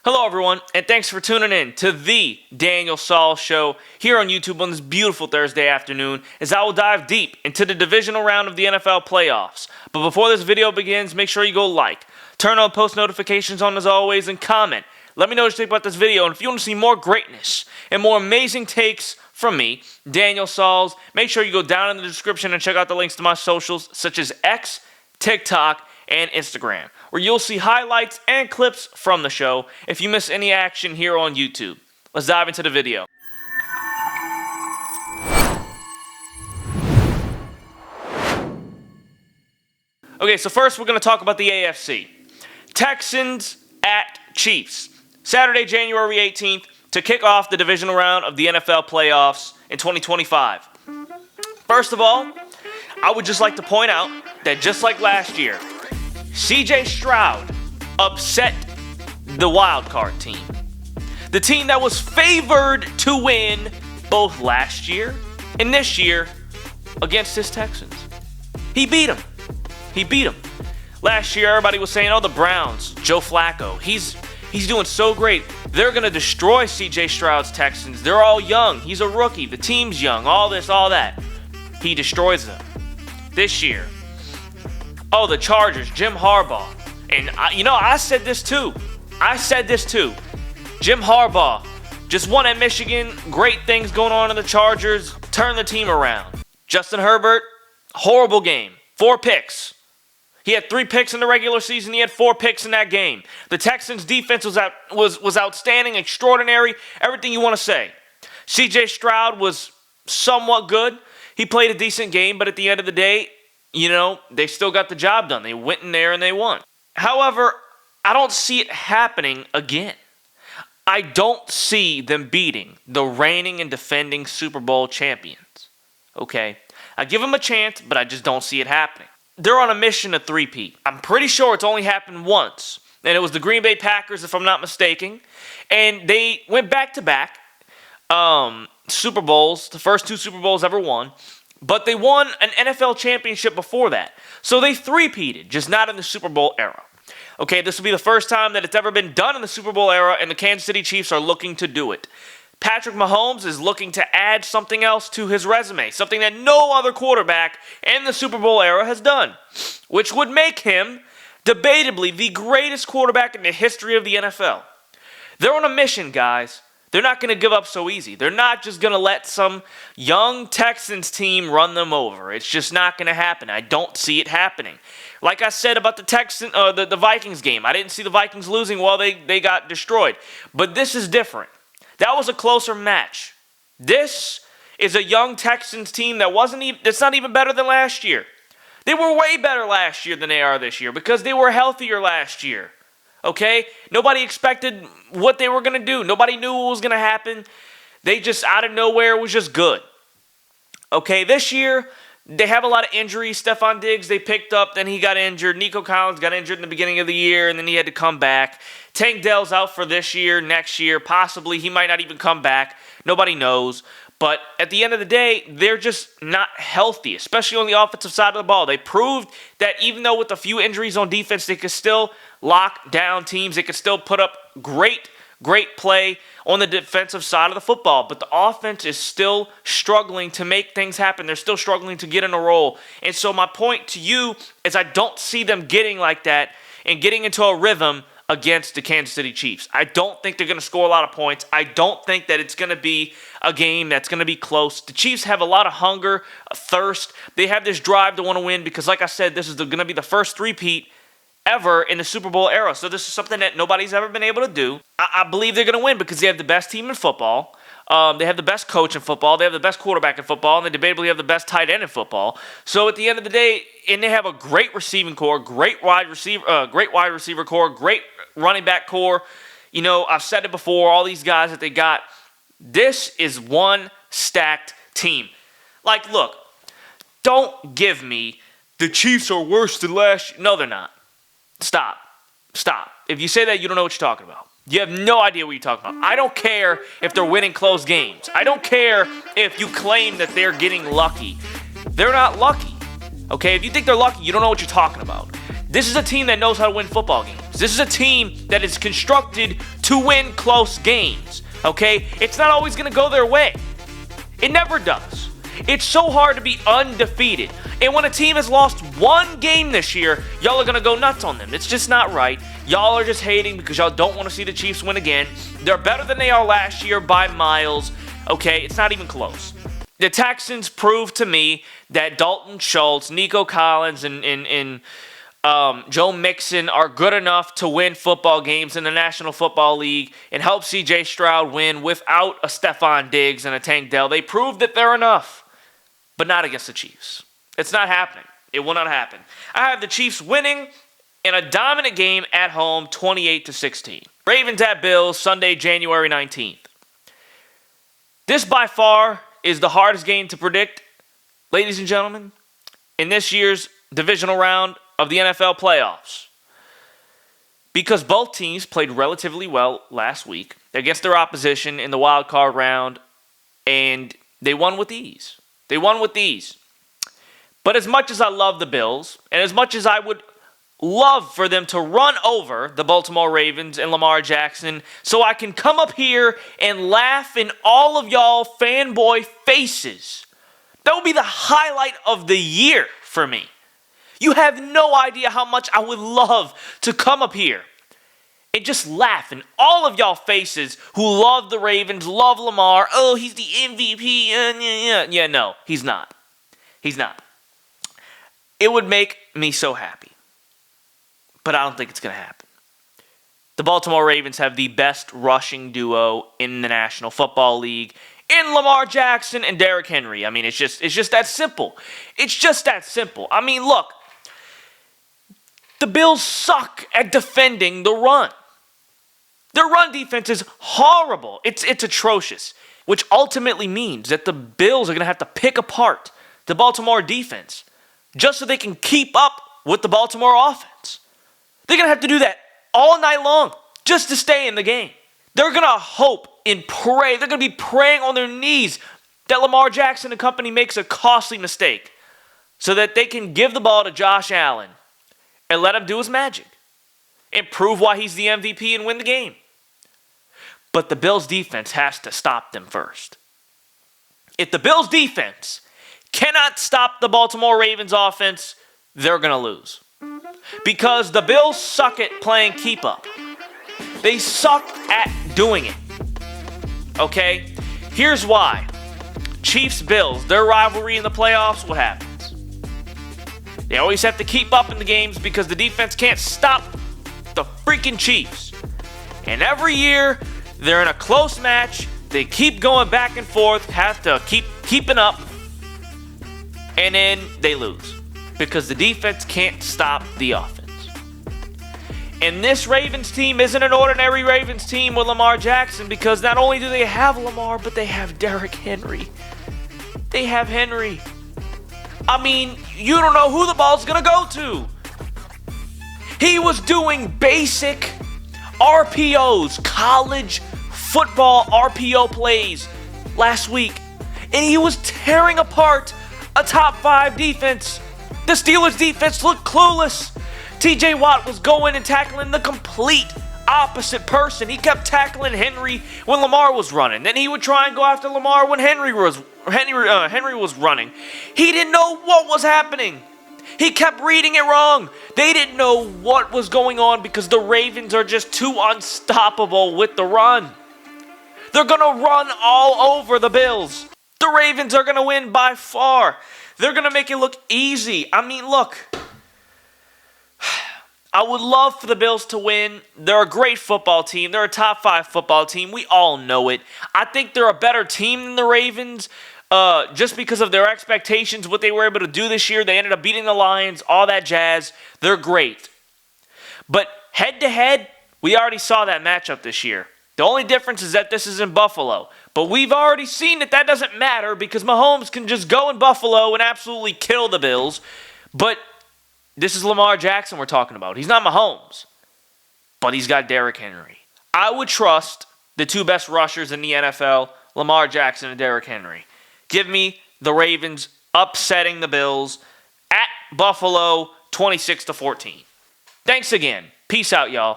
Hello everyone, and thanks for tuning in to the Daniel Saul Show here on YouTube on this beautiful Thursday afternoon as I will dive deep into the divisional round of the NFL playoffs. But before this video begins, make sure you go like, turn on post notifications on as always, and comment. Let me know what you think about this video, and if you want to see more greatness and more amazing takes from me, Daniel Sauls, make sure you go down in the description and check out the links to my socials such as X, TikTok, and Instagram, where you'll see highlights and clips from the show if you miss any action here on YouTube. Let's dive into the video. Okay, so first we're going to talk about the AFC. Texans at Chiefs. Saturday, January 18th, to kick off the divisional round of the NFL playoffs in 2025. First of all, I would just like to point out that just like last year, C.J. Stroud upset the wildcard team. The team that was favored to win both last year and this year against his Texans. He beat them. Last year, everybody was saying, oh, the Browns, Joe Flacco, he's doing so great. They're going to destroy C.J. Stroud's Texans. They're all young. He's a rookie. The team's young. All this, all that. He destroys them. This year, oh, the Chargers, Jim Harbaugh. And, I said this too. Jim Harbaugh just won at Michigan. Great things going on in the Chargers. Turn the team around. Justin Herbert, horrible game. 4 picks. He had 3 picks in the regular season. He had 4 picks in that game. The Texans' defense was outstanding, extraordinary, everything you want to say. C.J. Stroud was somewhat good. He played a decent game, but at the end of the day, they still got the job done. They went in there and they won. However, I don't see it happening again. I don't see them beating the reigning and defending Super Bowl champions. Okay? I give them a chance, but I just don't see it happening. They're on a mission to three-peat. I'm pretty sure it's only happened once, and it was the Green Bay Packers, if I'm not mistaken, and they went back-to-back Super Bowls, the first 2 Super Bowls ever won. But they won an NFL championship before that. So they three-peated, just not in the Super Bowl era. Okay, this will be the first time that it's ever been done in the Super Bowl era, and the Kansas City Chiefs are looking to do it. Patrick Mahomes is looking to add something else to his resume, something that no other quarterback in the Super Bowl era has done, which would make him, debatably, the greatest quarterback in the history of the NFL. They're on a mission, guys. They're not going to give up so easy. They're not just going to let some young Texans team run them over. It's just not going to happen. I don't see it happening. Like I said about the Vikings game, I didn't see the Vikings losing while they got destroyed. But this is different. That was a closer match. This is a young Texans team that's not even better than last year. They were way better last year than they are this year because they were healthier last year. Okay? Nobody expected what they were going to do. Nobody knew what was going to happen. They just, out of nowhere, was just good. Okay, this year, they have a lot of injuries. Stephon Diggs, they picked up, then he got injured. Nico Collins got injured in the beginning of the year, and then he had to come back. Tank Dell's out for this year, next year, possibly. He might not even come back. Nobody knows. But at the end of the day, they're just not healthy, especially on the offensive side of the ball. They proved that even though with a few injuries on defense, they could still lock down teams. They could still put up great play on the defensive side of the football. But the offense is still struggling to make things happen. They're still struggling to get in a roll. And so my point to you is I don't see them getting like that and getting into a rhythm against the Kansas City Chiefs. I don't think they're going to score a lot of points. I don't think that it's going to be a game that's going to be close. The Chiefs have a lot of hunger, thirst. They have this drive to want to win because, like I said, this is going to be the first three-peat ever in the Super Bowl era. So this is something that nobody's ever been able to do. I believe they're going to win because they have the best team in football. They have the best coach in football. They have the best quarterback in football. And they debatably have the best tight end in football. So at the end of the day, and they have a great receiving core, great wide receiver core, great running back core. I've said it before, all these guys that they got. This is one stacked team. Like, look, don't give me the Chiefs are worse than last year. No, they're not. Stop. If you say that, you don't know what you're talking about. You have no idea what you're talking about. I don't care if they're winning close games. I don't care if you claim that they're getting lucky. They're not lucky. Okay? If you think they're lucky, you don't know what you're talking about. This is a team that knows how to win football games. This is a team that is constructed to win close games, okay? It's not always going to go their way. It never does. It's so hard to be undefeated. And when a team has lost one game this year, y'all are going to go nuts on them. It's just not right. Y'all are just hating because y'all don't want to see the Chiefs win again. They're better than they are last year by miles. Okay, it's not even close. The Texans proved to me that Dalton Schultz, Nico Collins, and Joe Mixon are good enough to win football games in the National Football League and help C.J. Stroud win without a Stephon Diggs and a Tank Dell. They proved that they're enough, but not against the Chiefs. It's not happening. It will not happen. I have the Chiefs winning in a dominant game at home, 28-16. Ravens at Bills, Sunday, January 19th. This by far is the hardest game to predict, ladies and gentlemen, in this year's divisional round of the NFL playoffs. Because both teams played relatively well last week against their opposition in the wild card round, and they won with ease. But as much as I love the Bills, and as much as I would love for them to run over the Baltimore Ravens and Lamar Jackson so I can come up here and laugh in all of y'all fanboy faces, that would be the highlight of the year for me. You have no idea how much I would love to come up here and just laugh in all of y'all faces who love the Ravens, love Lamar. Oh, he's the MVP. Yeah, no, he's not. He's not. It would make me so happy. But I don't think it's going to happen. The Baltimore Ravens have the best rushing duo in the National Football League in Lamar Jackson and Derrick Henry. I mean, it's just that simple. It's just that simple. I mean, look. The Bills suck at defending the run. Their run defense is horrible. It's atrocious, which ultimately means that the Bills are going to have to pick apart the Baltimore defense just so they can keep up with the Baltimore offense. They're going to have to do that all night long just to stay in the game. They're going to hope and pray. They're going to be praying on their knees that Lamar Jackson and company makes a costly mistake so that they can give the ball to Josh Allen and let him do his magic and prove why he's the MVP and win the game. But the Bills' defense has to stop them first. If the Bills' defense cannot stop the Baltimore Ravens offense, they're going to lose. Because the Bills suck at playing keep up. They suck at doing it. Okay? Here's why. Chiefs-Bills, their rivalry in the playoffs, what happens? They always have to keep up in the games because the defense can't stop the freaking Chiefs. And every year, they're in a close match. They keep going back and forth, have to keep keeping up, and then they lose because the defense can't stop the offense. And this Ravens team isn't an ordinary Ravens team with Lamar Jackson because not only do they have Lamar, but they have Derrick Henry. They have Henry. I mean, you don't know who the ball's going to go to. He was doing basic RPOs, college football RPO plays last week, and he was tearing apart a top 5 defense. The Steelers defense looked clueless. TJ Watt was going and tackling the complete opposite person. He kept tackling Henry when Lamar was running. Then he would try and go after Lamar when Henry was running. He didn't know what was happening. He kept reading it wrong. They didn't know what was going on because the Ravens are just too unstoppable with the run. They're going to run all over the Bills. The Ravens are going to win by far. They're going to make it look easy. I mean, look. I would love for the Bills to win. They're a great football team. They're a top 5 football team. We all know it. I think they're a better team than the Ravens just because of their expectations, what they were able to do this year. They ended up beating the Lions, all that jazz. They're great. But head-to-head, we already saw that matchup this year. The only difference is that this is in Buffalo. But we've already seen that doesn't matter because Mahomes can just go in Buffalo and absolutely kill the Bills. But this is Lamar Jackson we're talking about. He's not Mahomes, but he's got Derrick Henry. I would trust the 2 best rushers in the NFL, Lamar Jackson and Derrick Henry. Give me the Ravens upsetting the Bills at Buffalo 26-14. Thanks again. Peace out, y'all.